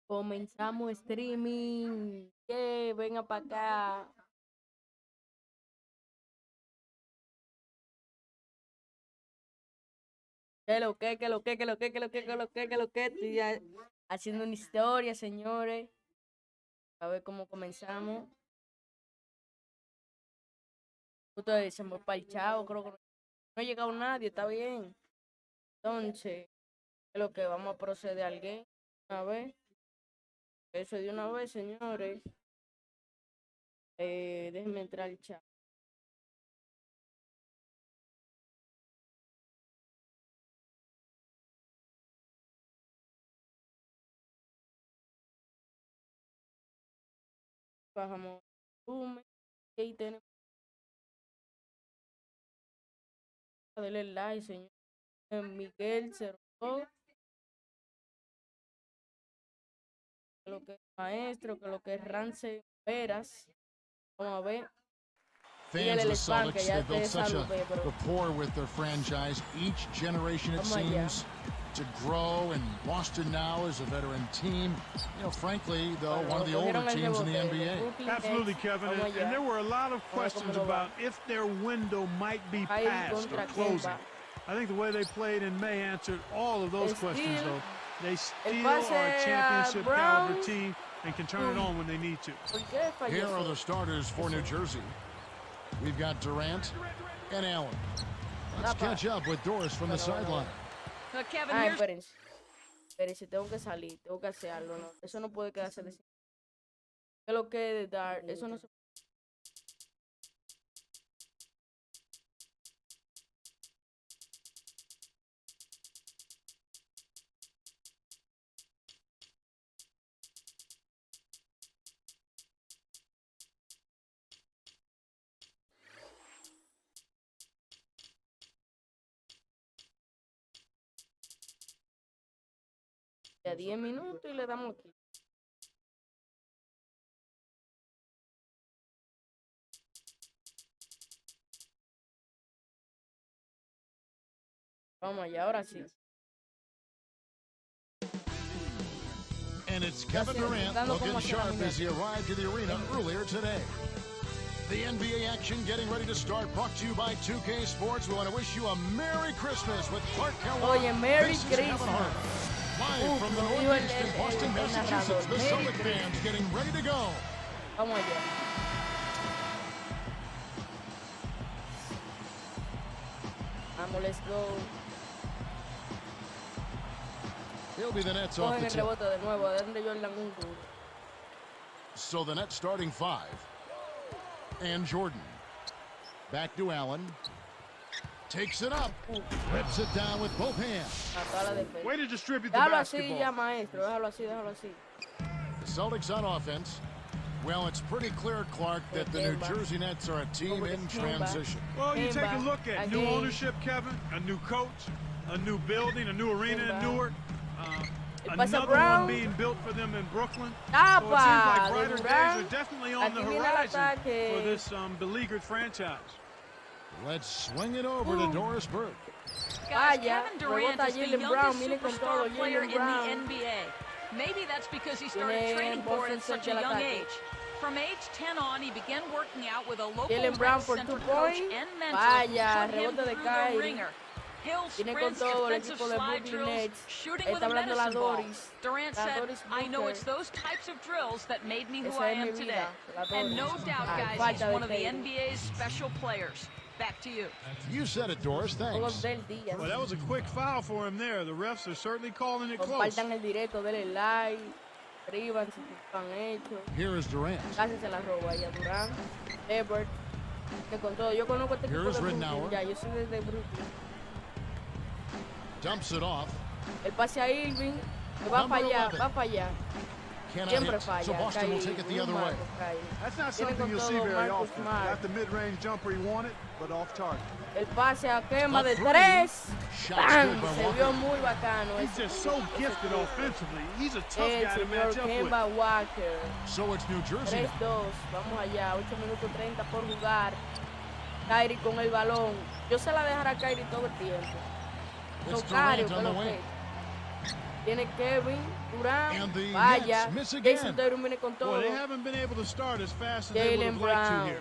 Comenzamos streaming. Venga para acá. Que lo que. Estoy haciendo una historia, señores. A ver cómo comenzamos. Ustedes se me parchado, creo que no ha llegado nadie, está bien. Entonces, es lo que vamos a proceder al game. A ver. Eso de una vez, señores. Déjenme entrar al chat. Bajamos volumen. Ahí tenemos. Denle like, señor. Miguel 02. Que lo que es maestro, que lo que es Rance Veras. Vamos a ver. Fans of the Celtics, they built such a rapport with their franchise. Each generation, it seems, to grow, and Boston now is a veteran team. You know, frankly, though, one of the older teams in the NBA. Absolutely, Kevin. And there were a lot of questions about if their window might be passed or closing. I think the way they played in May answered all of those questions, though. They still are a championship caliber team and can turn it on when they need to. Here are the starters for New Jersey. We've got Durant and Allen. Let's catch up with Doris from the sideline. Espérense, tengo que salir, tengo que hacer algo, ¿no? Eso no puede quedarse de... ¿Qué es lo que es dar? Eso no se... A 10 minutos y le damos aquí. Vamos allá, ahora sí. And it's Kevin Durant looking sharp as he arrived to the arena earlier today. The NBA action getting ready to start, brought to you by 2K Sports. We want to wish you a Merry Christmas with Clark Kellogg. Oye, Merry Christmas. Live from the Northeast in Boston, Massachusetts, the Celtics fans getting ready to go. Vamos allá. Vamos, let's go. He'll be the Nets off the tip. De nuevo, So the Nets starting five. And Jordan. Back to Allen. Takes it up. Rips it down with both hands. Way to distribute the basketball. Déjalo así. The Celtics on offense. Well, it's pretty clear, Clark, that the New Jersey Nets are a team in transition. Well, you take a look at new ownership, Kevin, a new coach, a new building, a new arena in Newark, another one being built for them in Brooklyn. So it seems like brighter days are definitely on the horizon for this beleaguered franchise. Let's swing it over to Doris Burke. Guys, Kevin Durant is the youngest superstar player in the NBA. Maybe that's because he started training for it at such a young age. From age 10 on, he began working out with a local rec center coach and mentor who put him through the ringer. Hill sprints, defensive slide drills, shooting with a medicine ball. Durant said, I know it's those types of drills that made me who I am today. And no doubt, guys, he's one of the NBA's special players. Back to you. You said it, Doris. Thanks. Well, that was a quick foul for him there. The refs are certainly calling it close. Here is Durant. Here is Rittenauer. Dumps it off. El pase a Irving. Va para allá. Siempre falla. So Boston will take it the other way. That's not something you'll see very often. Got the mid-range jumper he wanted, but off target. El pase a quema de 3. ¡Bam! Se vio muy bacano. He's just so gifted offensively. He's a tough guy to match up with. Walker. So it's New Jersey. 3-2. Vamos allá. 8 minutos 30 por jugar. Kyrie con el balón. Yo se la dejaré a Kyrie todo el tiempo. It's Durant on the wing. Tiene Kevin Durant. Vaya. Jason Tatum viene con todo. Well, they haven't been able to start as fast as Jaylen they would have liked to here.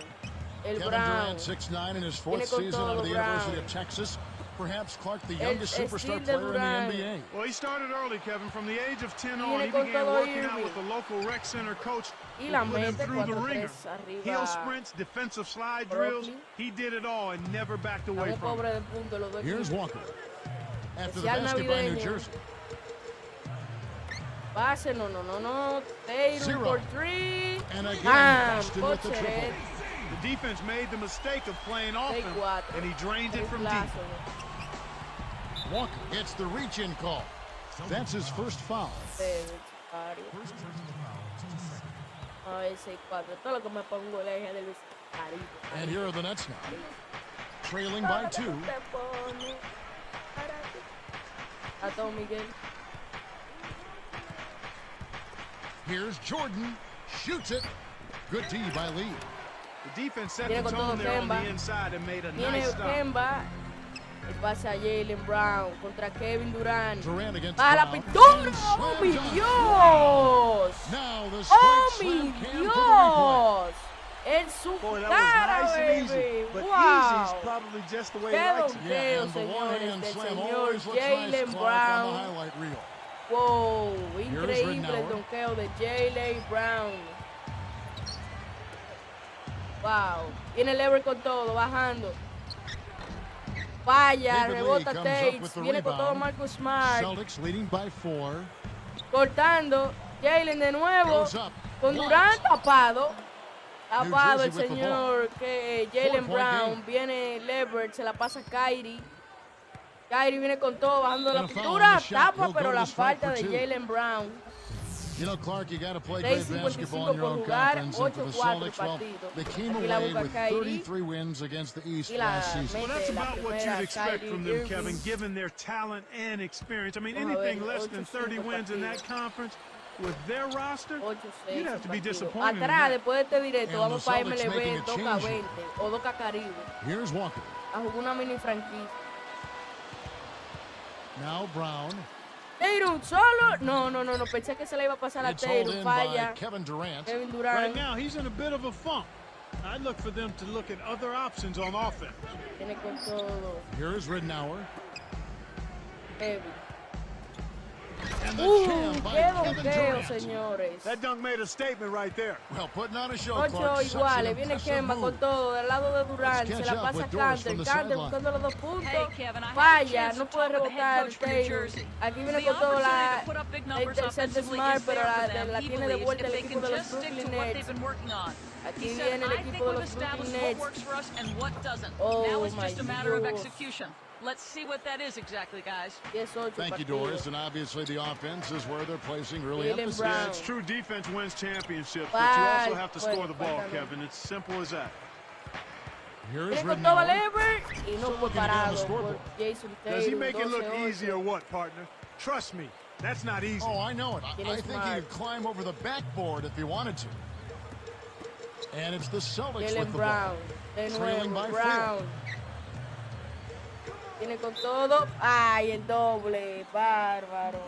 El Kevin Brown. Durant, 6'9" in his fourth season out of the University of Texas. Perhaps Clark, the youngest superstar player in the NBA. Well, he started early, Kevin. From the age of 10 on, he began working out with the local rec center coach who put him through the ringer. Heel sprints, defensive slide drills. He did it all and never backed away from it. Here's Walker. After the basket by New Jersey. Pase, no. Tatum for three. And again, Boston with the triple. The defense made the mistake of playing off him, and he drained it from deep. Walker gets the reach-in call. That's his first foul. And here are the Nets now, trailing by 2. Here's Jordan, shoots it. Good D by Lee. The defense set the tone there on the inside and made a nice stop. El pase a Jaylen Brown contra Kevin Durant. ¡A la pintura! ¡Oh, mi Dios! ¡Oh, mi Dios! En su cara, baby. ¡Wow! ¡Qué donkeo, señores, del señor Jaylen Brown! ¡Wow! Increíble el donkeo de Jaylen Brown. ¡Wow! Viene Lever con todo, bajando. Vaya, rebota Tates, viene con todo Marcus Smart. Celtics leading by 4. Cortando, Jaylen de nuevo, con Durant tapado. Tapado el señor que Jaylen Brown, viene Levert, se la pasa a Kyrie. Kyrie viene con todo, bajando la pintura, tapa, pero la falta de Jaylen Brown. You know, Clark, you got to play great basketball in your own conference. And for the Celtics, well, they came away with 33 wins against the East last season. Well, that's about what you'd expect from them, Kevin, given their talent and experience. I mean, anything less than 30 wins in that conference with their roster, you'd have to be disappointed. Atrás, después de este directo, vamos para MLB 2K20 o 2K Caribe. Here's Walker. A jugar una mini franquicia. Now Brown. Tatum solo. No. Pensé que se le iba a pasar a Tatum. Falla. Kevin Durant. Right now, he's in a bit of a funk. I'd look for them to look at other options on offense. Tiene con todo. Here's Ridnour. Kevin. And the jam by Kevin Durant. Señores. That dunk made a statement right there. Well, putting on a show, Ocho iguales. Viene Kemba con todo. Del lado de Durant. Se la pasa a Canter. Canter buscando los 2 puntos. Falla. No puede rebotar. Aquí viene con todo la intercepta Smart, pero la tiene de vuelta el equipo de los Brooklyn Nets. Aquí viene el equipo de los Brooklyn Nets. Oh, my God. Let's see what that is exactly, guys. Thank you, Doris. And obviously the offense is where they're placing early emphasis. Yeah, it's true. Defense wins championships, but you also have to score the ball, Kevin. It's simple as that. Here's Ridnour. Does he make it look easy or what, partner? Trust me, that's not easy. Oh, I know it. I think he could climb over the backboard if he wanted to. And it's the Celtics with the ball. Trailing by 4. Tiene con todo. Ay, el doble. Bárbaro.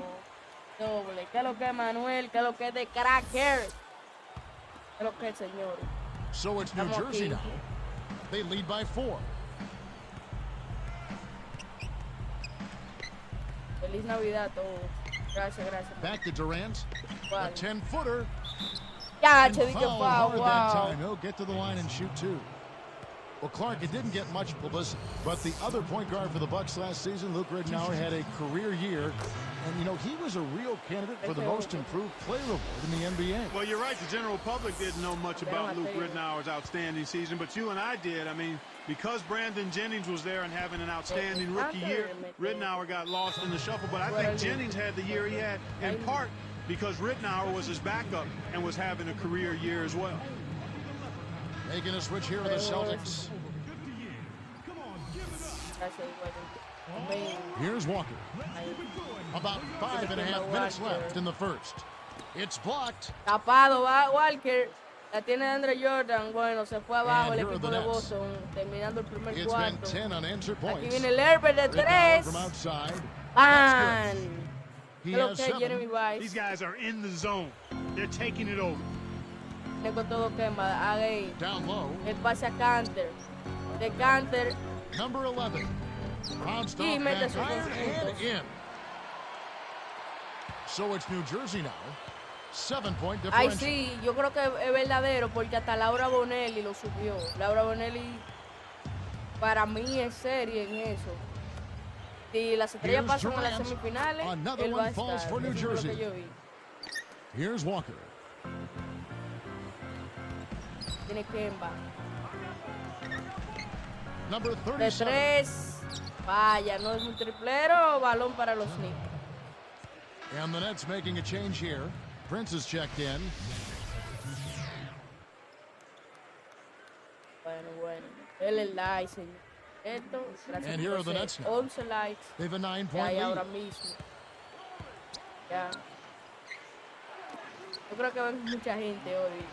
Doble. ¿Qué es lo que es Manuel? ¿Qué es lo que es de Cracker? ¿Qué es lo que es, señor? So it's New Jersey now. They lead by 4. Feliz Navidad a todos. Gracias. Back to Durant. A 10-footer. Ya, che, dije, wow. That time. He'll get to the line and shoot 2. Well, Clark, it didn't get much publicity, but the other point guard for the Bucks last season, Luke Ridnour, had a career year. And, you know, he was a real candidate for the most improved player award in the NBA. Well, you're right. The general public didn't know much about Luke Ridnour's outstanding season, but you and I did. I mean, because Brandon Jennings was there and having an outstanding rookie year, Ridnour got lost in the shuffle. But I think Jennings had the year he had in part because Ridnour was his backup and was having a career year as well. Making a switch here with the Celtics. Here's Walker. About 5.5 minutes left in the first. It's blocked. Tapado va Walker. La tiene Andre Jordan. Bueno, se fue abajo el equipo de Boston, terminando el primer cuarto. Aquí viene el Herbert de 3. ¡Pan! He has 7. These guys are in the zone. They're taking it over. Con todo Kemba, ahí. Down low. El pase a Canter. De Canter. Number 11. Bounced Y off mete sus back and puntos. in. So it's New Jersey now. 7-point Ay, differential. sí, yo creo que es verdadero porque hasta Laura Bonelli lo subió. Laura Bonelli, para mí, es serie en eso. Si las estrellas pasan a las semifinales, él va a estar. Eso es lo que yo vi. Here's Walker. Tiene Kemba. Number De 37. 3. Vaya, no es un triplero. Balón para los Knicks. And the Nets making a change here. Prince is checked in. Bueno. Él es light, señor. Esto, gracias And here are the Nets now. 11 likes. They have a Que 9-point hay lead. ahora mismo. Ya. Yo creo que va mucha gente hoy.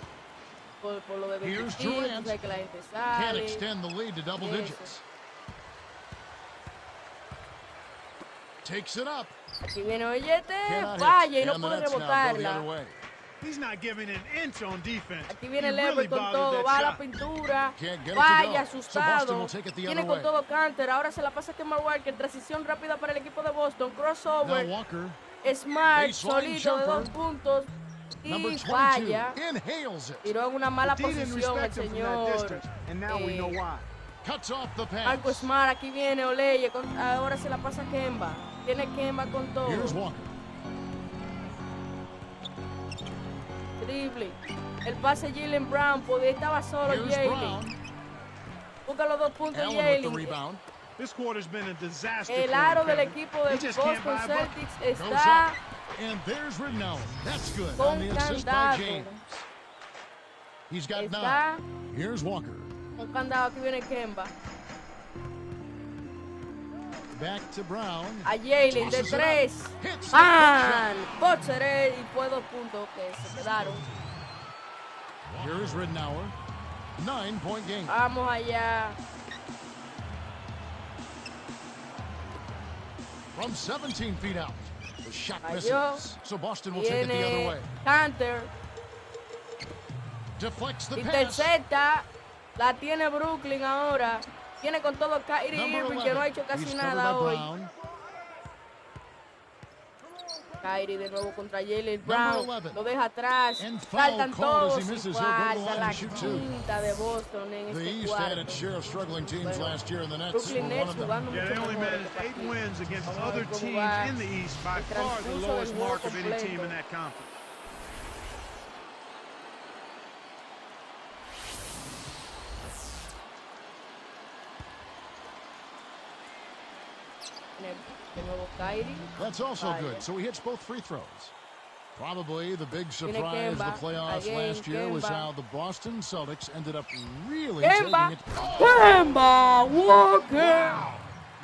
Por lo de Here's 25, Durant. que la gente Can't sale. extend the lead to double Eso. digits. Takes it up. Aquí viene Oyete, Cannot falla y hit. no And the puede Nets now go the other rebotarla. way. He's not giving an inch on defense. Aquí viene He Lever really con bothered todo, that va a la shot. pintura, Can't get it to falla, go. So Boston asustado, will take it the viene other con way. todo Canter, ahora se la pasa a Kemba Walker, transición rápida para el equipo de Boston, Now crossover, Walker, Smart, baseline solito de 2 jumper. puntos number y 22, falla, inhales it. tiró en una mala But D didn't posición el respect him from that señor distance, and now we know why. Cuts off the Marco pass. Smart, aquí viene Oleye, ahora se la pasa a Kemba, tiene Kemba con todo, Here's Walker. drible, el pase Jaylen Brown, porque estaba solo Here's Jaylen, Brown. busca los 2 puntos Allen with the Jaylen. rebound. This quarter's been a disaster El for aro him, del Kevin. equipo de He just can't Boston buy a bucket. Celtics Goes está up. And there's Ridnow. That's good. con On the assist by candado. James. He's got Está 9. Here's Walker. con candado. Aquí viene Kemba. Back to Brown. A Jaylen de Tosses it 3. up. Hits it. ¡Pan! Botzeret y fue 2 puntos que se quedaron. Here's Ridnour. 9-point game. Vamos allá. From 17 feet out. The shot Falló. misses. So Boston will take it the other Viene way. Canter. Deflects the pass. Intercepta. La tiene Brooklyn ahora. Tiene con todo Kyrie Number Irving 11. que no ha hecho casi He's covered nada by hoy. Brown. Kyrie de nuevo contra Jaylen Number Brown, 11. lo deja atrás, And foul saltan called as todos he y misses. He'll go to the falta line la and shoot 2. quinta de Boston en The este East had its cuarto. share of struggling teams Bueno, last year, and the Nets Brooklyn were one Nets of them. jugando Yeah, they mucho only mejor managed este 8 partido. wins against Vamos a other ver cómo teams va in the East, by el far the transcurso del lowest juego mark of any team completo. in that conference. De nuevo Kyrie. That's also Vaya. good. So he hits both free throws. Probably the big surprise of the Kemba. playoffs Again, last year was Kemba. how the Boston Celtics ended up really Kemba. taking it. Kemba Walker.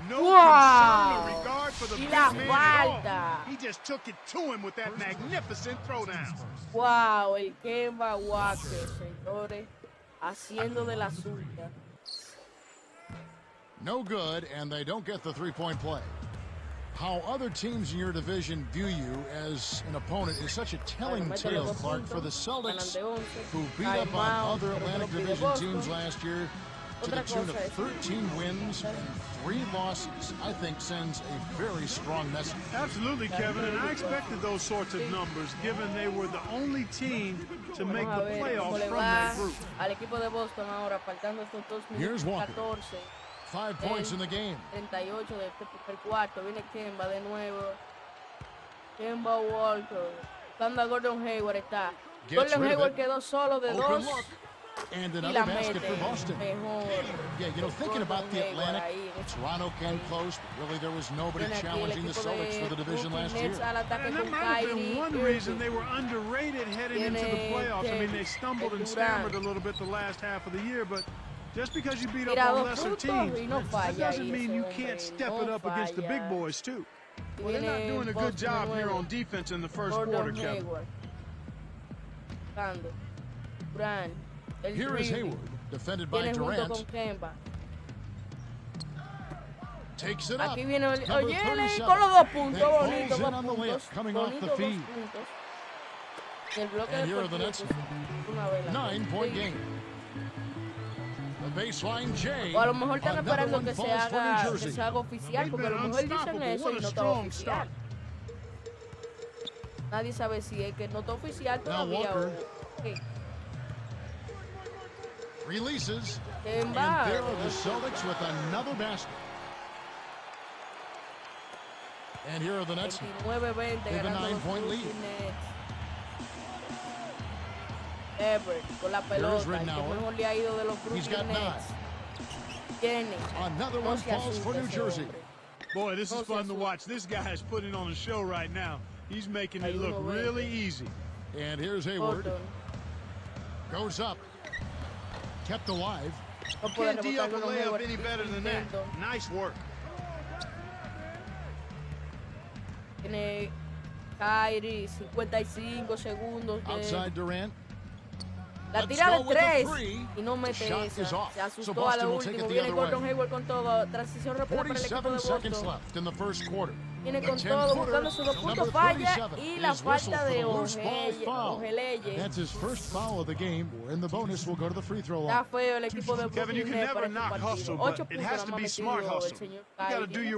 No Wow. concern or regard for the Y big la man at all. falta. He just took it to him with that magnificent throwdown. Wow, el Kemba Walker, señores, haciendo de la suya. No good, and they don't get the three-point play. How other teams in your division view you as an opponent is such a telling Bueno, mete tale, los 2 Clark, for the puntos, Celtics, ganan de 11, who beat up timeout, on other pero Atlantic lo pide Division Boston. teams last year to the Otra tune cosa of es- 13 wins and 3 losses, I think sends a very strong message. Absolutely, Kevin, and I expected those sorts of numbers, given they were the only team to make Vamos a the ver cómo playoffs le from va that group. al equipo de Boston ahora, faltando estos 2 Here's minutos Walker. 14, 5 points in the game. 38 de este primer cuarto. Viene Kemba de nuevo. Kemba Walker. Dando a Gordon Hayward está. Gets Gordon rid of Hayward it. quedó solo de Open 2 look. And y another la basket mete for Boston. mejor. Yeah, you know, thinking about the Gordon Hayward Atlantic, ahí. Toronto came close, but really there was nobody Viene aquí el challenging the equipo Celtics de for the division Brooklyn last year. Nets al ataque And con that might have been Kyrie one Irving. reason they were underrated heading into the Tiene playoffs. I mean, they stumbled and Durant. stammered a little bit the last half of the year, but just because you beat up Tira on 2 lesser puntos teams, y no that falla doesn't ahí mean ese you hombre, can't step no it up against the big falla. boys, too. Well, they're not Viene doing a Boston good job de here nuevo. on defense in the first Gordon quarter, Kevin. Hayward. Buscando. Durant. El Here is dribbling. Hayward, defended by Viene junto Durant. con Kemba. Aquí viene Oyele con los 2 puntos. Bonito, 2 puntos. Bonito, 2 puntos. El bloque de puntos. Una vela. 9-point game. The baseline J. O a lo mejor están esperando que se haga oficial, porque a lo mejor dicen eso y no está oficial. Nadie sabe si es que no está oficial todavía o qué. Releases. And there are the Celtics with another basket. And here are the Nets. 29-20 with a 9-point lead. Everett con la pelota, que mejor le ha ido de los Brooklyn Nets. Tiene. Another one falls for New Jersey. Boy, this is fun to watch. This guy is putting on a show right now. He's making it look really easy. And here's Hayward. Goes up. Kept alive. Can't D up a layup any better than that. Nice work. Tiene Kyrie, 55 segundos. Outside Durant. La tira de 3 y no mete esa. Se asustó a lo último. Viene Gordon Hayward con todo. Transición rápida para el equipo de Boston. Viene con todo, buscando sus 2 puntos, falla y la falta de Ojeleye. Está feo el equipo de Brooklyn Nets para este partido. 8 puntos nada más metido el señor Kyrie.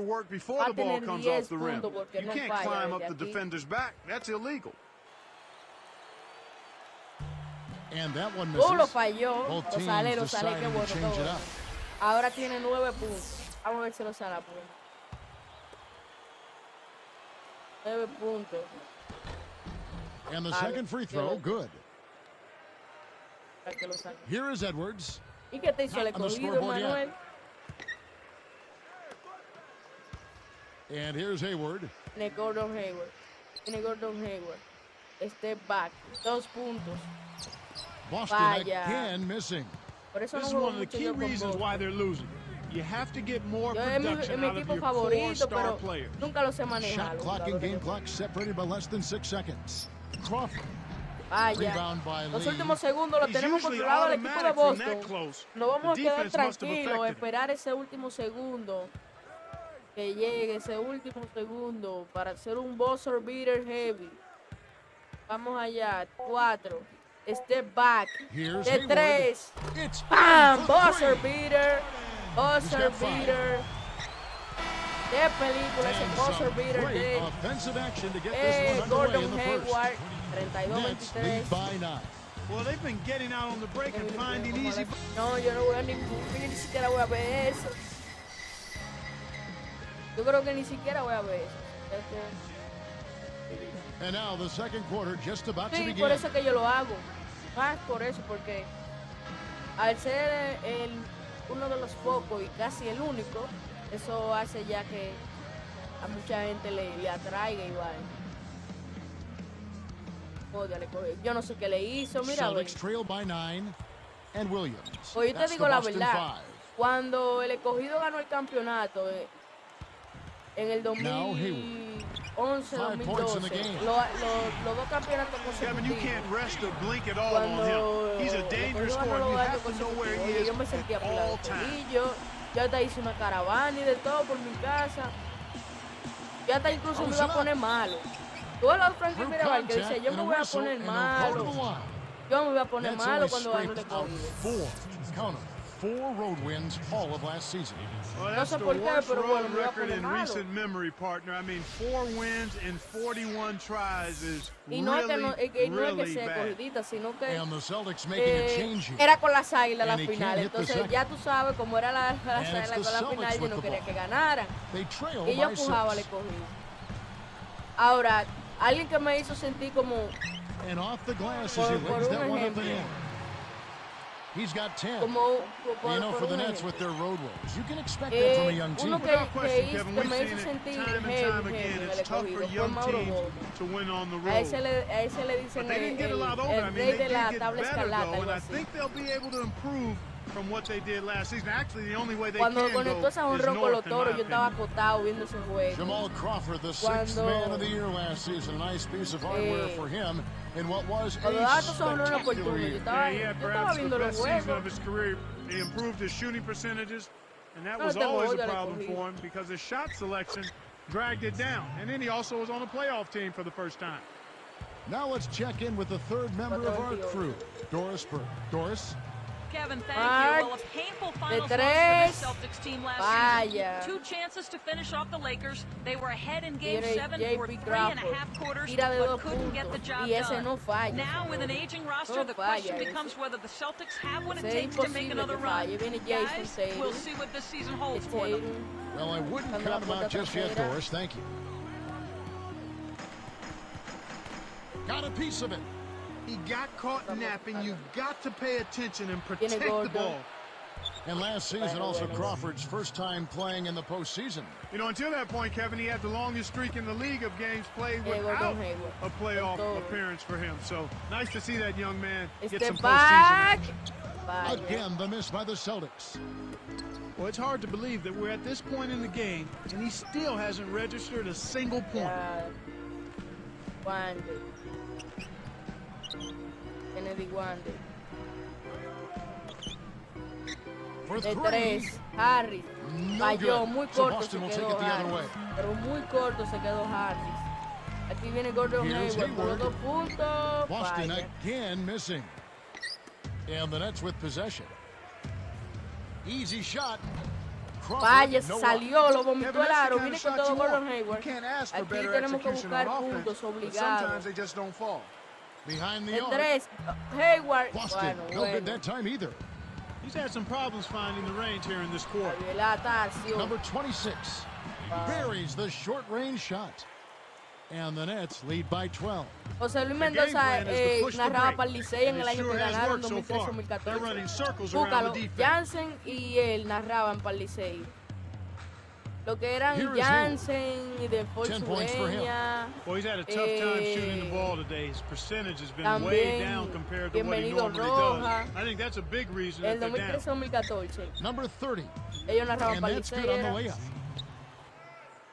Va a tener 10 puntos porque no falla desde aquí. Lo falló. Lo sale, qué bueno. Ahora tiene 9 puntos. Vamos a ver si lo sale. 9 puntos. And the second free throw, good. Here is Edwards. ¿Y qué te hizo el escogido, Manuel? And here's Hayward. Tiene Gordon Hayward. Step back. 2 puntos. Boston again missing. Por eso this no is one of the key reasons why they're losing. You have to get more production out of your core star players. Nunca lo sé manejar. Shot clock and game clock separated by less than 6 seconds. Crawford. Rebound by Lee. Los últimos segundos lo tenemos controlado el equipo de Boston. No vamos a quedar tranquilos, esperar ese último segundo. Que llegue ese último segundo para hacer un buzzer beater heavy. Vamos allá. 4. Step back. De 3. ¡Bam! Buzzer beater. Buzzer beater. Qué película ese buzzer beater de Gordon Hayward. 32-23. Well, they've been getting out on the break and finding easy. No, yo no voy a ni siquiera voy a ver eso. Yo creo que ni siquiera voy a ver eso. And now the second quarter just about to begin. Sí, por eso que yo lo hago. Más por eso, porque al ser uno de los pocos y casi el único, eso hace ya que a mucha gente le atraiga y vaya. Yo no sé qué le hizo, mira. Celtics trail by 9 and Williams. Oye, yo te digo la verdad. Cuando el escogido ganó el campeonato en el 2011, 2012, los 2 campeonatos consecutivos. Cuando yo me sentía pelado. Y yo hasta hice una caravana y de todo por mi casa. Yo hasta incluso me iba a poner malo. Tú al lado Frankie Mirabal que dice, yo me voy a poner malo. Yo me voy a poner malo cuando gano el escogido. 4 road wins all of last season. Well, that's the worst road record in recent memory, partner. I mean, 4 wins in 41 tries is really bad. Sino que and the Celtics making a change here. Era con las Águilas la final. Entonces ya tú sabes cómo era las Águilas con la final, yo no quería que ganaran. Y yo empujaba al escogido. Ahora, alguien que me hizo sentir como and off the glass as he lays that one at the end. He's got 10. For the Nets with their road woes. You can expect that from a young team. Without question, Kevin, we've seen it time and time again. It's tough for young teams to win on the road. But they didn't get a lot over. I mean, they did get better, though, and I think they'll be able to improve from what they did last season. Actually, the only way they can go is north, in my opinion. Jamal Crawford, the 6th man of the year last season. A nice piece of hardware for him in what was a spectacular year. Yeah, perhaps the best season of his career. He improved his shooting percentages. And that was always a problem for him because his shot selection dragged it down. And then he also was on a playoff team for the first time. Now let's check in with the third member of our crew, Doris Burke. Doris? Kevin, thank you. Well, a painful final loss for the Celtics team last season. 2 chances to finish off the Lakers. They were ahead in Game 7 for 3.5 quarters, but couldn't get the job done. Now, with an aging roster, the question becomes whether the Celtics have what it takes to make another run. Guys, we'll see what this season holds for them. Well, I wouldn't count them out just yet, Doris. Thank you. Got a piece of it. He got caught napping. You've got to pay attention and protect the ball. And last season, also Crawford's first time playing in the postseason. You know, until that point, Kevin, he had the longest streak in the league of games played without a playoff appearance for him. So nice to see that young man get some postseason action. Again, the miss by the Celtics. Well, it's hard to believe that we're at this point in the game, and he still hasn't registered a single point. For de 3, Harris falló, muy corto se quedó Harris, pero muy corto se quedó Harris. Aquí viene Gordon Hayward por los 2 puntos. Boston again missing. And the Nets with possession. Easy shot. Vaya, salió, lo vomitó el aro. Viene con todo Gordon Hayward. Aquí tenemos que buscar puntos obligados. Behind the arc. 3, Hayward. Boston, no good that time either. He's had some problems finding the range here in this quarter. Number 26 buries the short-range shot. And the Nets lead by 12. José Luis Mendoza narraba para el Licey en el año que ganaron 2013-2014. Búscalo, Jansen y él narraban para el Licey. Lo que eran Jansen y de Forzueña. Well, he's had a tough time shooting the ball today. His percentage has been way down compared to what he normally does. I think that's a big reason that they're down. 2013-2014. Number 30. Ellos narraban para el Licey. And that's good on the layup.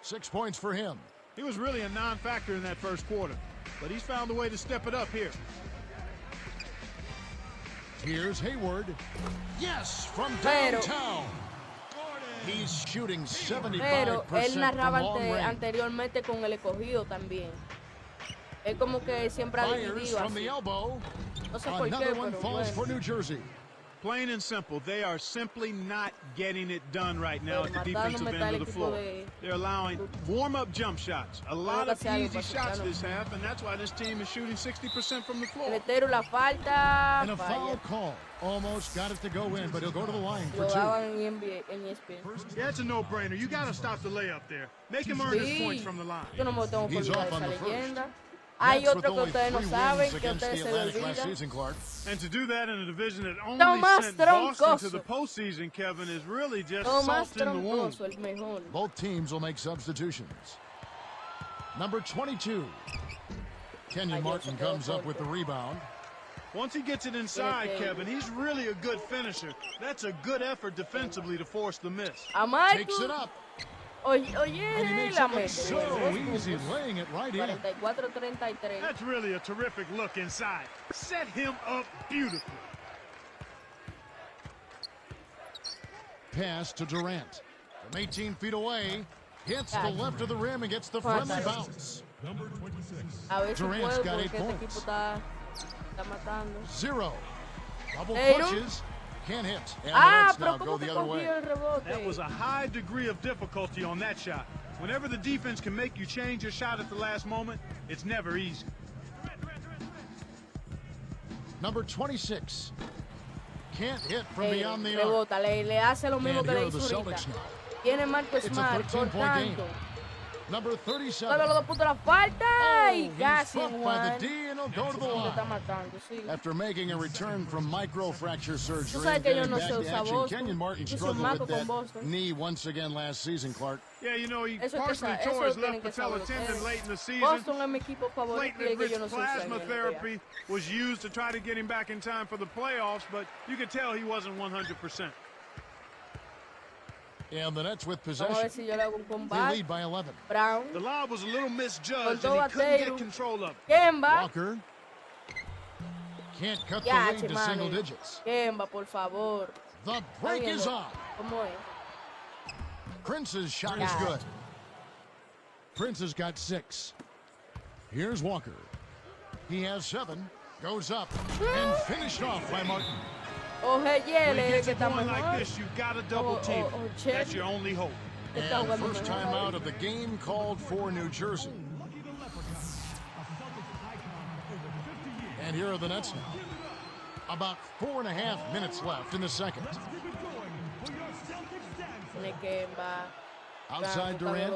6 points for him. He was really a non-factor in that first quarter, but he's found a way to step it up here. Here's Hayward. Yes, from downtown. He's shooting 75% Pero él narraba from long range. anteriormente con el Escogido también. Él como que siempre ha dividido así. No sé por qué, pero bueno. Plain and simple, they are simply not getting it done right now at the defensive end of the floor. They're allowing warm-up jump shots, a lot of easy shots this half, and that's why this team is shooting 60% from the floor. And a foul call. Almost got it to go in, but he'll go to the line for 2. Yeah, it's a no-brainer. You got to stop the layup there. Make him earn his points from the line. He's off on the first. Hay otro que ustedes no saben, que ustedes se le olvidan. And to do that in a division that only sent Boston to the postseason, Kevin, is really just salt in the wound. Both teams will make substitutions. Number 22. Kenyon Martin comes up with the rebound. Once he gets it inside, Kevin, he's really a good finisher. That's a good effort defensively to force the miss. Takes it up. Oye, and he makes it look so easy, laying it right in. 44-33. That's really a terrific look inside. Set him up beautifully. Pass to Durant. From 18 feet away, hits the left of the rim and gets the friendly bounce. Number 26. Durant's got 8 points. 0. Double clutches. Can't hit. And the Nets now go the other way. That was a high degree of difficulty on that shot. Whenever the defense can make you change your shot at the last moment, it's never easy. Number 26. Can't hit from beyond the arc. Le hace lo mismo que le hizo ahorita. Tiene Marco Smart, por tanto. Number 37. Solo los 2 puntos la falta y casi en by the D and he'll go to the line. After making a return from microfracture surgery and getting back to action, Kenyon Martin struggled with that knee once again last season, Clark. Yeah, you know, he partially tore his left patella tendon late in the season. Platelet-rich plasma therapy was used to try to get him back in time for the playoffs, but you could tell he wasn't 100%. And the Nets with possession. They lead by 11. The lob was a little misjudged and he couldn't get control of it. Walker can't cut the lead to single digits. Por favor. The break is on. Prince's shot is good. Prince has got 6. Here's Walker. He has 7. Goes up and finished off by Martin. Oh, hey, yeah, When it gets it going like this, you got to double team. That's your only hope. And first time out of the game called for New Jersey. And here are the Nets now. About 4.5 minutes left in the second. Outside Durant.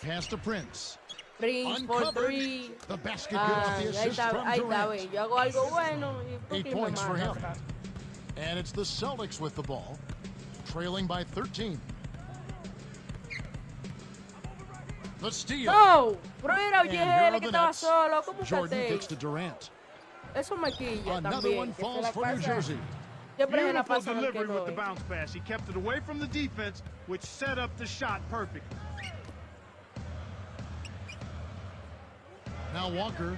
Pass to Prince. Prince for 3. The basket good off the assist from Durant. Yo hago algo bueno. 8 points for him. And it's the Celtics with the ball, trailing by 13. The steal. No, pero era oye, que estaba solo. ¿Cómo Jordan gets to Durant. Eso me quilla Another también. one falls for New Jersey. Beautiful delivery with the bounce pass. He kept it away from the defense, which set up the shot perfectly. Now Walker.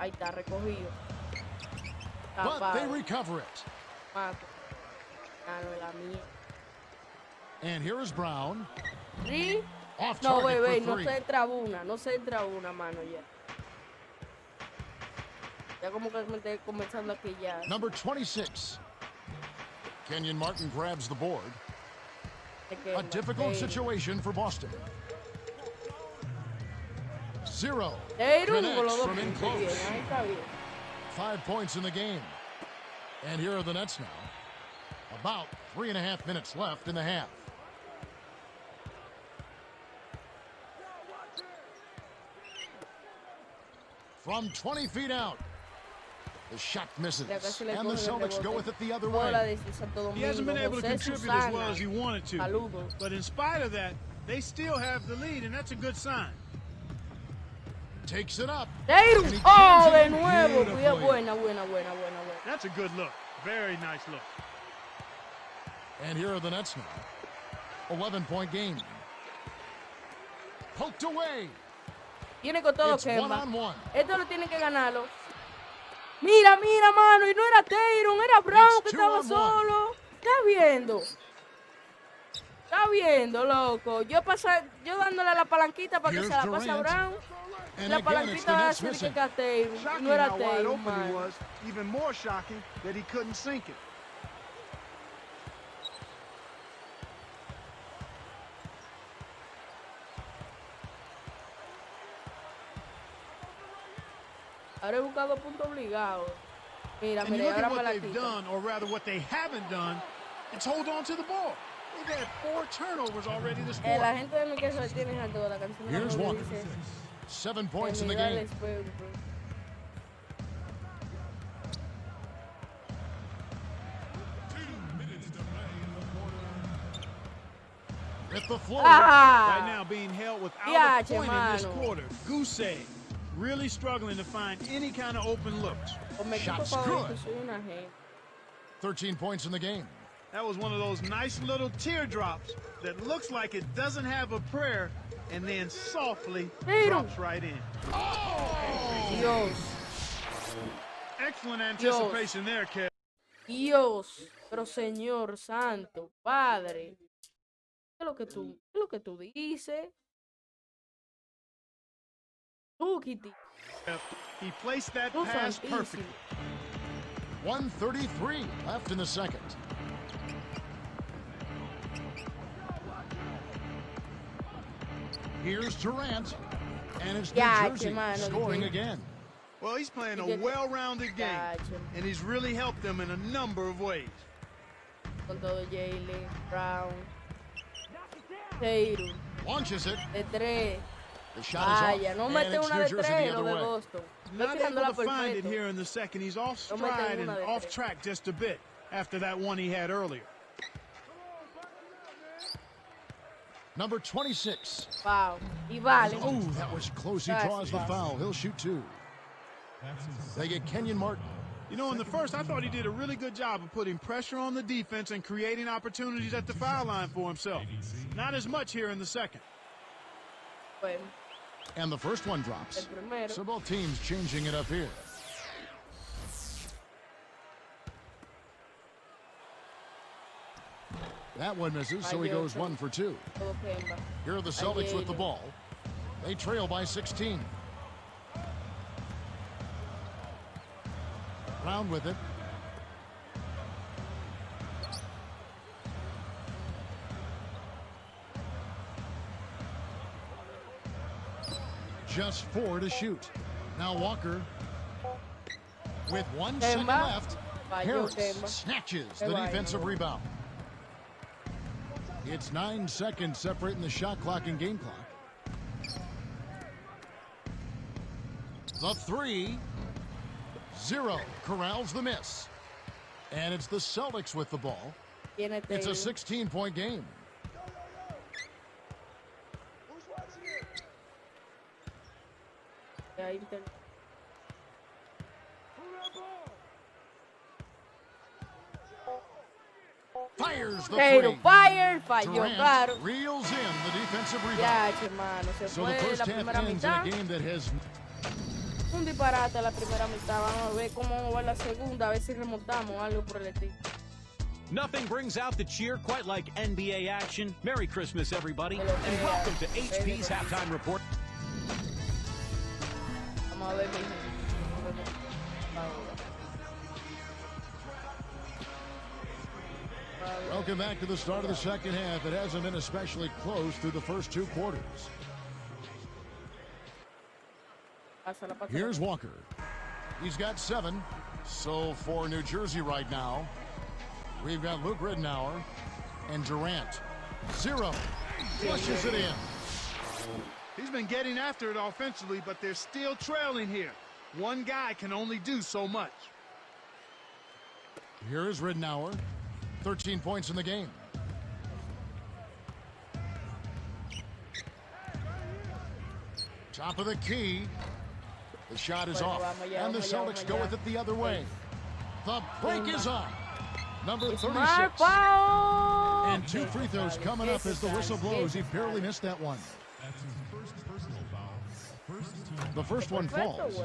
Ahí está recogido. But they recover it. And here is Brown. ¿Sí? Off No, target wait, for no 3. se entra una, no se entra una, mano, ya. Ya como que me estoy comenzando aquí ya. Number 26. Kenyon Martin grabs the board. A difficult situation for Boston. 0. Connects from in close. 5 points in the game. And here are the Nets now. About 3.5 minutes left in the half. From 20 feet out. The shot misses. And the Celtics go with it the other way. He hasn't been able to contribute as well as he wanted to. But in spite of that, they still have the lead, and that's a good sign. Takes it up. Oh, de nuevo. Buena. That's a good look. Very nice look. And here are the Nets now. 11-point game. Poked away. Tiene con todo It's Kemba. 1-on-1. Esto lo tiene que ganarlo. Mira, mano. Y no era Tyron, era Brown que estaba solo. ¿Estás viendo, loco? Yo dándole la palanquita para que se la pase a Brown. La palanquita va a hacer que Tyron. No era Tyron, man. Even more shocking that he couldn't sink it. Ahora he buscado punto obligado. Mira, And you look ahora at me what la they've quito. done, or rather what they haven't done, it's hold on to the ball. They've had 4 turnovers already this quarter. La gente de mi queso tiene alto la canción. Here's Walker. 7 points in the game. At the floor. Right now being held without a point in this mano. quarter. Goose egg. Really struggling to find any kind of open looks. Shots good. 13 points in the game. That was one of those nice little teardrops that looks like it doesn't have a prayer and then softly drops right in. Oh! Dios. Excellent anticipation there, Kev. Dios, pero Señor Santo, Padre, ¿qué es lo que tú dices? Tú, Kitty. He placed that pass perfectly. 1:33 left in the second. Here's Durant, and it's New Jersey scoring again. Well, he's playing a well-rounded game, and he's really helped them in a number of ways. Con todo Jaylen, Brown, Tatum. Launches it. De 3. The shot is off, no and mete it's una New de Jersey 3, the lo other de way. Boston. Not able to find it here in the second. He's off stride and off track just a bit after that one he had earlier. Number 26. Wow. Y vale. Oh, that was close. He draws the foul. He'll shoot 2. They get Kenyon Martin. You know, in the first, I thought he did a really good job of putting pressure on the defense and creating opportunities at the foul line for himself. Not as much here in the second. Bueno. And the first one drops. So both teams changing it up here. That one misses, so he goes 1 for 2. Here are the Celtics with the ball. They trail by 16. Brown with it. Just 4 to shoot. Now Walker with 1 second left. Harris snatches the defensive rebound. It's 9 seconds separating the shot clock and game clock. The 3. 0 corrals the miss. And it's the Celtics with the ball. It's a 16-point game. Fires the three. Durant reels in the defensive rebound. So the first half ends in a game that has... Un disparate la primera mitad. Vamos a ver cómo va la segunda, a ver si remontamos algo por el estilo. Nothing brings out the cheer quite like NBA action. Merry Christmas, everybody, and welcome to HP's Halftime Report. Vamos a ver, Welcome back to the start of the second half. It hasn't been especially close through the first 2 quarters. Here's Walker. He's got 7. So for New Jersey right now, we've got Luke Ridnour and Durant. 0. Flushes it in. He's been getting after it offensively, but they're still trailing here. One guy can only do so much. Here is Ridnour. 13 points in the game. Top of the key. The shot is off, and the Celtics go with it the other way. The break is on. Number 36. And 2 free throws coming up as the whistle blows. He barely missed that one. The first one falls.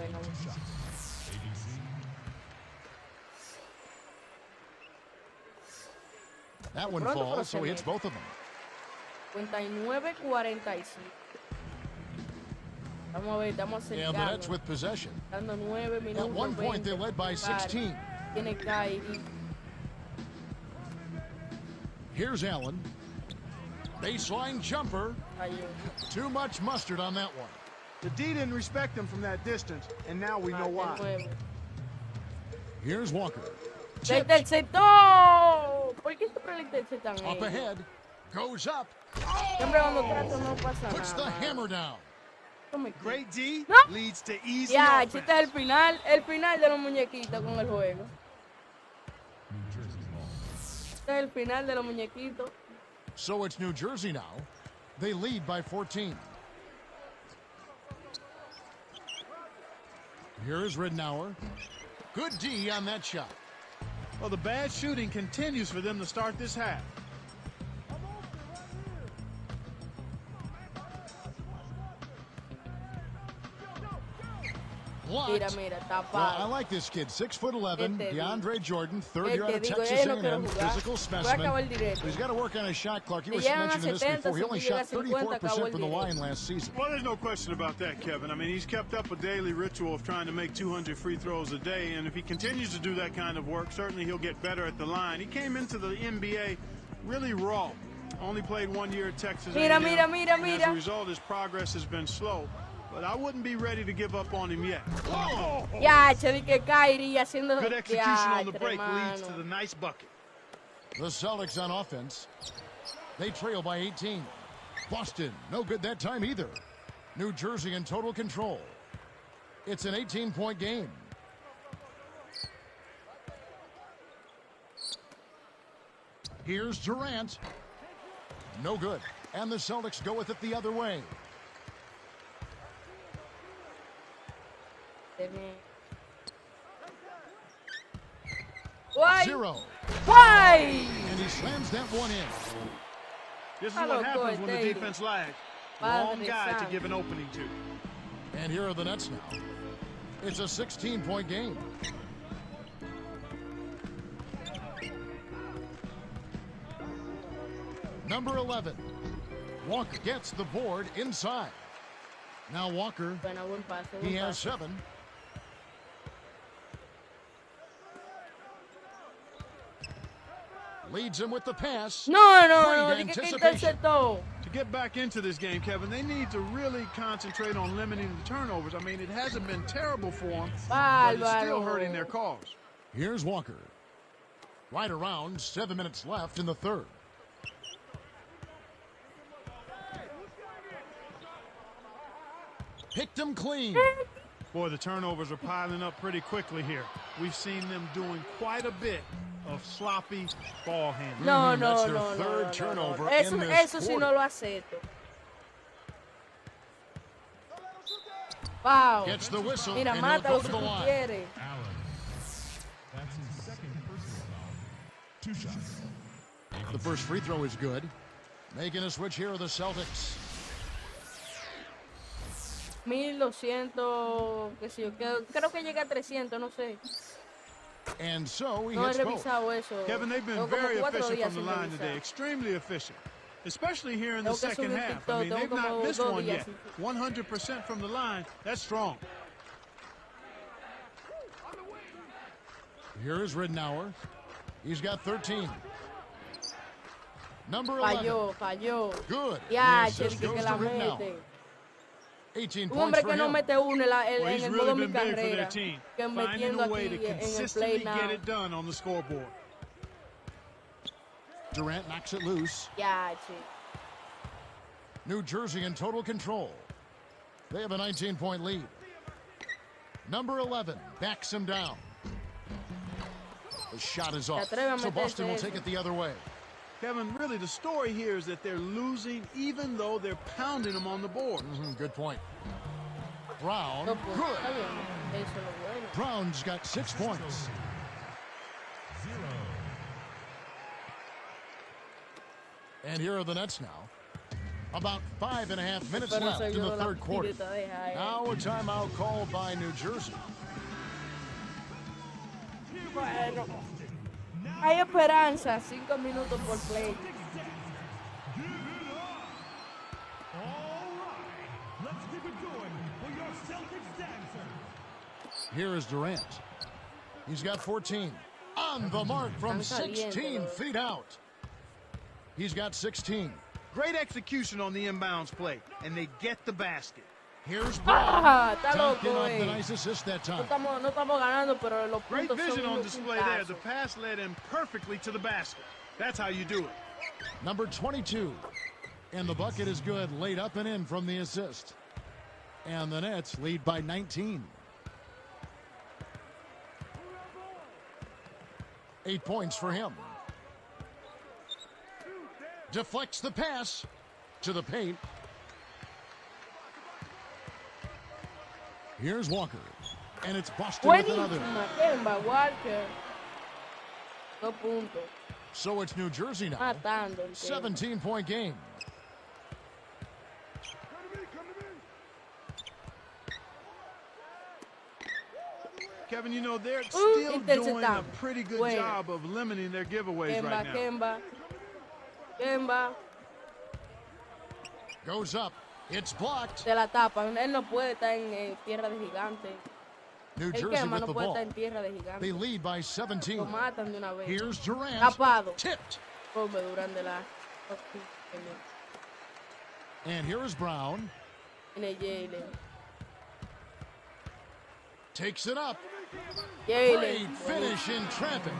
That one falls, so he hits both of them. 59-45. And the Nets with possession. At one point, they led by 16. Here's Allen. Baseline jumper. Too much mustard on that one. The D didn't respect him from that distance, and now we know why. Here's Walker. Up ahead. Goes up. Oh! Puts the hammer down. Great D leads to easy ya, offense. este es el final de los muñequitos con el juego. Este es el final de los muñequitos. So it's New Jersey now. They lead by 14. Here is Ridnour. Good D on that shot. Well, the bad shooting continues for them to start this half. Mira, tapado. Well, I like this kid. 6'11", DeAndre Jordan, third year out of Texas A&M, physical specimen. He's got to work on his shot clock. He was mentioning this before. He only shot 34% from the line last season. Well, there's no question about that, Kevin. I mean, he's kept up a daily ritual of trying to make 200 free throws a day, and if he continues to do that kind of work, certainly he'll get better at the line. He came into the NBA really raw. Only played 1 year at Texas A&M. As a result, his progress has been slow. But I wouldn't be ready to give up on him yet. Oh! Ya, que Kyrie haciendo good execution on the break leads to the nice bucket. The Celtics on offense. They trail by 18. Boston, no good that time either. New Jersey in total control. It's an 18-point game. Here's Durant. No good. And the Celtics go with it the other way. Why? 0. Why? And he slams that one in. This is what happens when the defense lags. Wrong guy to give an opening to. And here are the Nets now. It's a 16-point game. Number 11. Walker gets the board inside. Now Walker, he has 7. Leads him with the pass. No, que interceptó. To get back into this game, Kevin, they need to really concentrate on limiting the turnovers. I mean, it hasn't been terrible for them, but it's still hurting their cause. Here's Walker. Right around 7 minutes left in the third. Picked him clean. Boy, the turnovers are piling up pretty quickly here. We've seen them doing quite a bit of sloppy ball handling. That's their third turnover in this Eso sí no lo acepto. Wow. Gets the whistle. Mira, and mátalo he'll go si to the tú line. quieres. That's his second personal foul. 2 shots. The first free throw is good. Making a switch here are the Celtics. 1200, qué sé yo, creo que llega a 300, no sé. And so he No he hits both. revisado eso. Kevin, they've been very efficient from the line today. Extremely efficient. Especially here in the second half. I mean, they've not missed one yet. 100% from the line. That's strong. Here is Ridnour. He's got 13. Number 11. Falló. Good. Ya, The assist que goes la to Ridnour. mete. 18 Un points hombre for que no him. mete uno en Well, he's el really modo mi been big for their carrera. team. Que Finding metiendo a way to aquí en el consistently play now. get it done on the scoreboard. Durant knocks it loose. Ya, che. New Jersey in total control. They have a 19-point lead. Number 11 backs him down. The shot is off. So Boston will take it the other way. Kevin, really the story here is that they're losing even though they're pounding them on the board. Good point. Brown, No, pues, good. está bien. Eso es lo bueno. Brown's got 6 points. 0. And here are the Nets now. About 5.5 minutes Pero left eso in yo the la third quarter. tirita deja, Now a timeout called by New Jersey. Bueno, hay esperanza. 5 minutos por play. Let's keep it going for your Celtics dancer. Here is Durant. He's got 14. On the mark from 16 feet out. He's got 16. Great execution on the inbounds play, and they get the basket. Here's Brown. Está Dunking loco, off the nice assist that No time. estamos ganando, pero los Great puntos vision son on un display there. The puntazo. pass led him perfectly to the basket. That's how you do it. Number 22. And the bucket is good. Laid up and in from the assist. And the Nets lead by 19. 8 points for him. Deflects the pass to the paint. Here's Walker. And it's Boston with another. Buenísima, Kemba Walker. 2 puntos. So it's New Jersey now. Matando. el Kemba. 17-point game. Kevin, you know, they're still doing a interceptamos. pretty good Bueno. job of limiting their giveaways right now. Kemba. Goes up. It's blocked. Se la tapan. Él no puede estar en tierra de gigante. New El Jersey Kemba with no the puede ball. estar en tierra de gigante. They lead by 17. Lo matan de una vez. Here's Durant. Tapado. Tipped. Come Durán de la. And here is Brown. Tiene Jalen. Takes it up. Jalen. Great finish in traffic.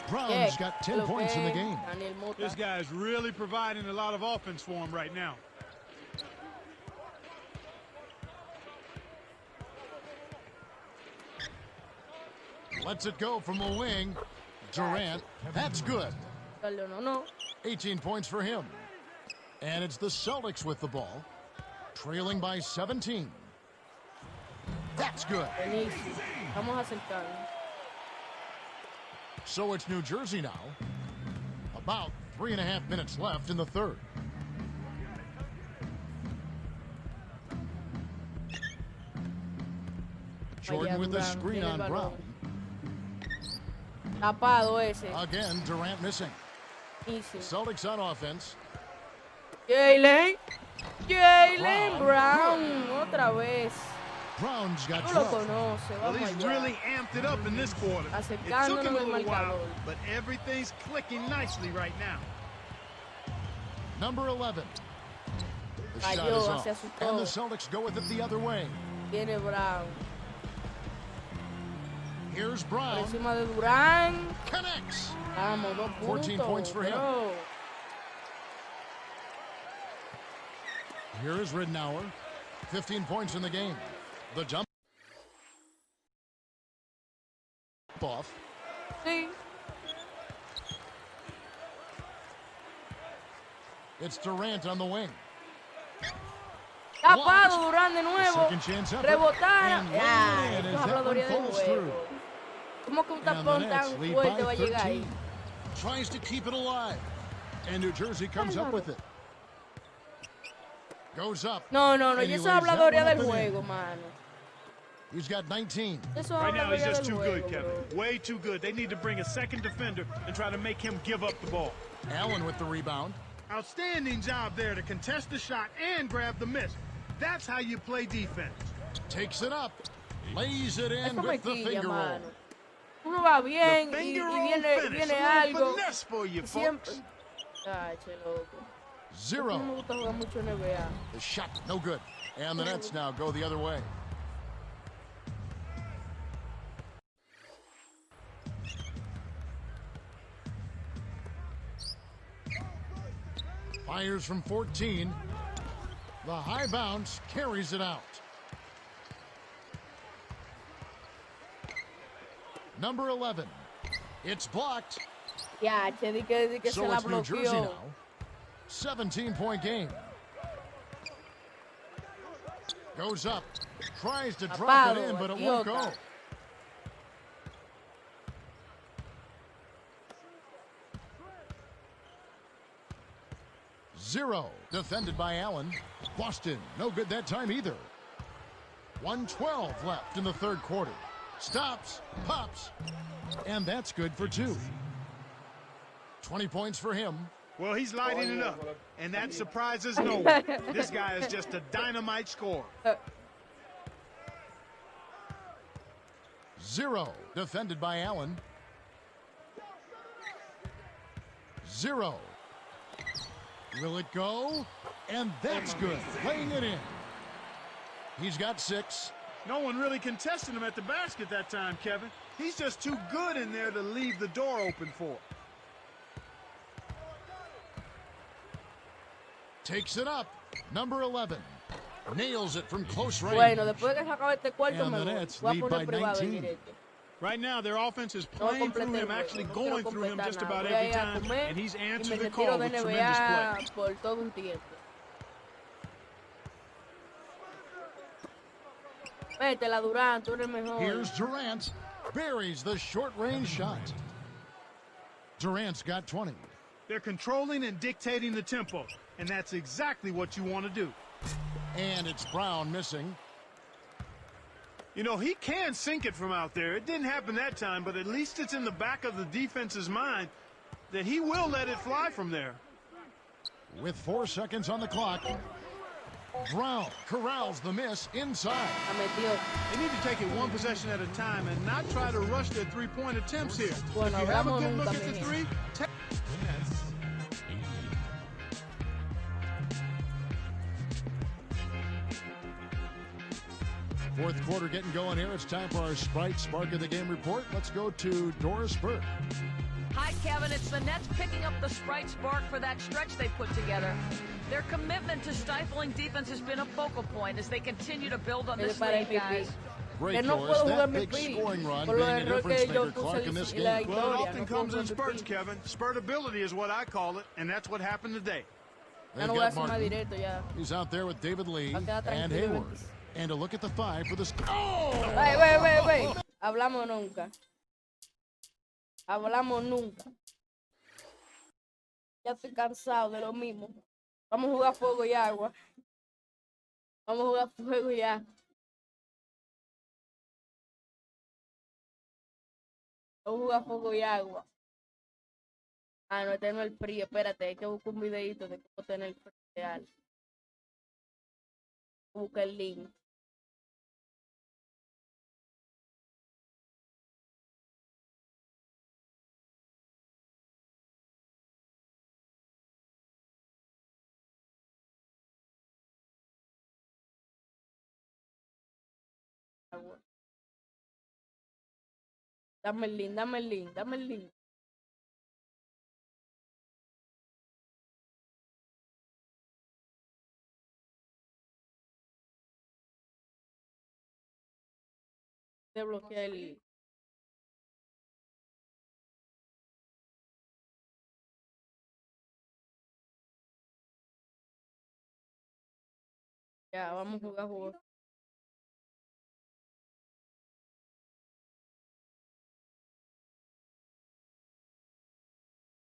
Brown's Yeah, got 10 lo points in the que game. Daniel Mota. This guy's really providing a lot of offense for him right now. Lets it go from the wing. Durant. That's good. No. 18 points for him. And it's the Celtics with the ball. Trailing by 17. That's good. Buenísimo. Vamos a acercar. So it's New Jersey now. About 3.5 minutes left in the third. Jordan with the screen on Brown. Tapado ese. Again, Durant missing. The Celtics on offense. Jaylen Brown, otra vez. Brown's got Tú lo 12. conoces, Well, vamos he's allá. really amped it up in this quarter. It took Acercándonos him a al little while, marcador. but everything's clicking nicely right now. Number 11. The shot Cayó, is se off. asustó. And the Celtics go with it the other way. Tiene Brown. Here's Por Brown. encima de Durán. Connects. Vamos, 2 puntos. 14 points for him. Bro. Here is Ridnour. 15 points in the game. The jump off. Sí. It's Durant on the wing. Tapado Durán de nuevo. Second chance effort. Rebotar. And Ya, laying esto in es as that habladuría one del falls juego. through. ¿Cómo que un And the tapón Nets tan lead fuerte by va a llegar ahí? 13. Tries to keep it alive. And New Jersey comes up with it. Goes up. No, and he y eso es lays that habladuría one up del and in. juego, mano. He's got 19. Eso es Right now, he's habladuría just del too juego, good, Kevin. bro. Way too good. They need to bring a second defender and try to make him give up the ball. Allen with the rebound. Outstanding job there to contest the shot and grab the miss. That's how you play defense. Takes it up. Lays it in Eso me with the quilla, finger roll. mano. Uno va bien The y finger roll viene finish. A algo. little finesse for you, Y siempre. folks. Ay, che loco. No me Zero. gusta jugar mucho NBA. The shot, no good. And the Nets now go the other way. Fires from 14. The high bounce carries it out. Number 11. It's blocked. Ya, che, di que se So la it's New Jersey bloqueó. now. 17-point game. Goes up. Tries to drop it in, but it won't go. Zero. Defended by Allen. Boston. No good that time either. 1:12 left in the third quarter. Stops. Pops. And that's good for 2. 20 points for him. Well, he's lighting it up, and that surprises no one. This guy is just a dynamite scorer. 0. Defended by Allen. 0. Will it go? And that's good. Laying it in. He's got 6. No one really contested him at the basket that time, Kevin. He's just too good in there to leave the door open for. Takes it up. Number 11. Nails it from close range. Bueno, después de que se acabe este cuarto, And me the voy. Nets Voy a lead poner by privado en 19. directo. Right now, their offense is No playing through completé el him, juego, actually no going quiero through him completar just nada. about Voy a every ir a time, comer and he's y answered me the retiro call de with tremendous play. NBA por todo un tiempo. Métela, Durán, tú eres mejor. Here's Durant. Buries the short-range shot. Durant's got 20. They're controlling and dictating the tempo, and that's exactly what you want to do. And it's Brown missing. You know, he can sink it from out there. It didn't happen that time, but at least it's in the back of the defense's mind that he will let it fly from there. With 4 seconds on the clock, Brown corrals the miss inside. La metió. They need to take it one possession at a time and not try to rush their three-point attempts here. Bueno, If you have a hablamos good look nunca, at the mi gente. three, take Fourth quarter getting going here. It's time for our Sprite Spark of the Game report. Let's go to Doris Burke. Hi, Kevin. It's the Nets picking up the Sprite spark for that stretch they put together. Their commitment to stifling defense has been a focal point as they continue to build on this lead, guys. Great, Que no Doris. puedo jugar That mi big pi scoring run por being los a errores difference que yo maker, Clark, puse in this y la game. Well, it victoria. often No comes puedo in jugar mi spurts, pi. Kevin. Spurtability is what I call it, and that's what happened today. Ya They've no voy a got hacer más Martin. directo ya. He's out there with David Lee Va a quedar and tranquilo, Hayward. And a look at the 5 for the... Oh! Wey. Hablamos nunca. Hablamos nunca. Ya estoy cansado de lo mismo. Vamos a jugar fuego y agua. Vamos a jugar fuego y agua. Vamos a jugar fuego y agua. Ah, no, este no es el free. Espérate, hay que buscar un videito de cómo tener el free real. Busca el link. Dame el link, dame el link, dame el link. Desbloquea el... Ya, vamos a jugar juego.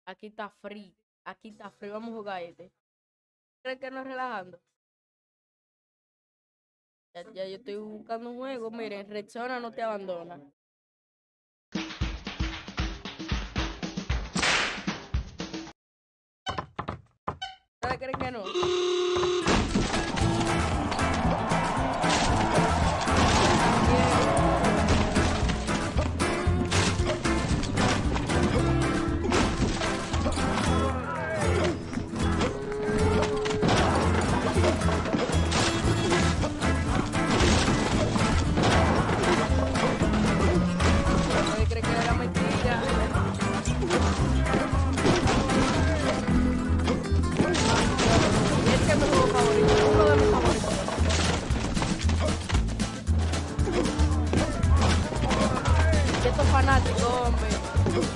Aquí está free. Aquí está free. Vamos a jugar este. ¿Crees que no es relajando? Ya yo estoy buscando un juego. Miren, Rexona no te abandona. ¿Ustedes creen que no?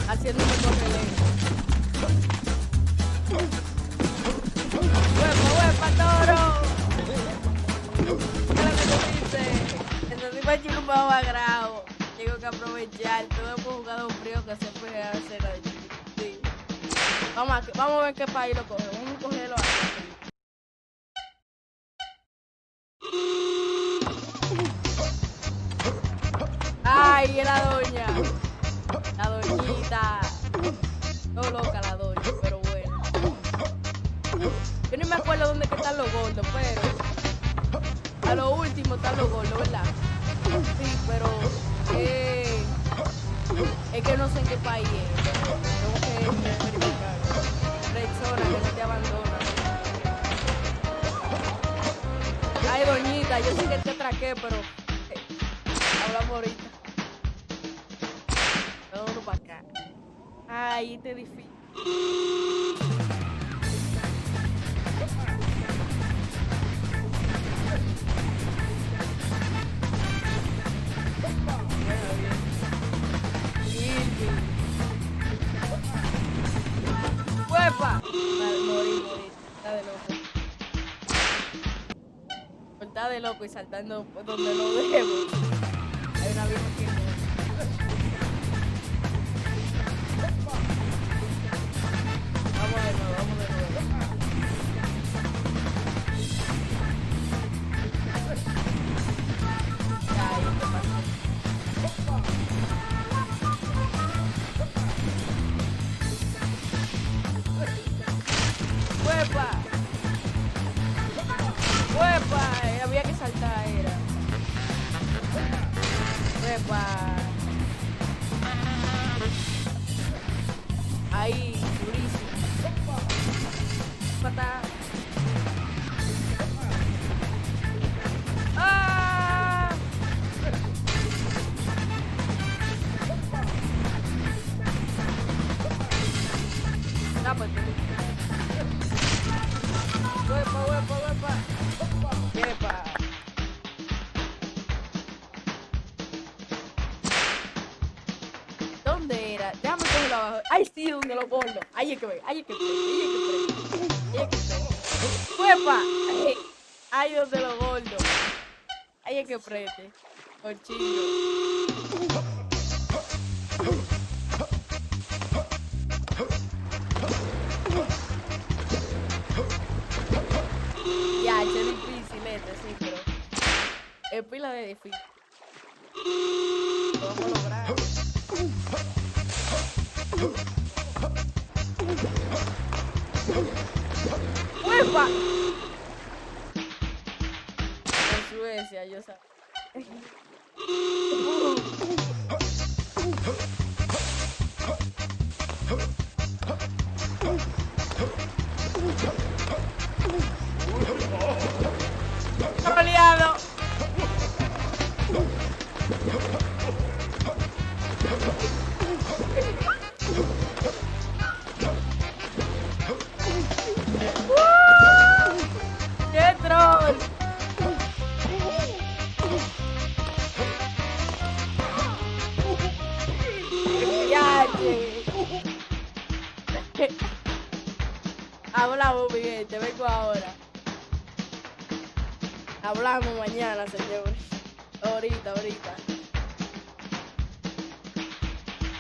Haciendo un correlento. ¡Huepa, toro! ¿Qué es lo que tú dices? Entonces, para chile un bajo agrado. Tengo que aprovechar. Todos hemos jugado un frío que siempre se hace la de chile. Sí. Vamos a ver qué país lo coge. Vamos a cogerlo aquí. ¡Ay, es la doña! La doñita. No loca la doña, pero bueno. Yo ni me acuerdo dónde que están los gordos, pero a lo último están los gordos, ¿verdad? Sí, pero es que no sé en qué país es. Tengo que verificar. Rexona, que no te abandona. Ay, doñita, yo sé que te atraqué, pero hablamos ahorita. Todo para acá. Ay, este difícil. ¡Huepa! Morí. Está de loco. Está de loco y saltando donde lo debo. Hay una vieja que no. Vamos de nuevo. Ay, ¿qué pasa? ¡Huepa! Había que saltar, era. ¡Huepa! Ahí, durísimo. Pata. ¡Ah! Tápate. ¡Huepa! ¡Yepa! ¿Dónde era? Déjame cogerlo abajo. ¡Ay, sí! ¿Dónde lo gordo? ¡Ahí es que ve! ¡Huepa! ¡Ay, donde lo gordo! ¡Ahí es que preste! ¡Cochillo! Ya, es difícil sí, pero es pila de difícil. Lo vamos a lograr. ¡Apa! En Suecia, yo sabía. ¡Troleado! ¡Qué troll! Ya, che. Hablamos, Miguel, te vengo ahora. Hablamos mañana, señores. Ahorita.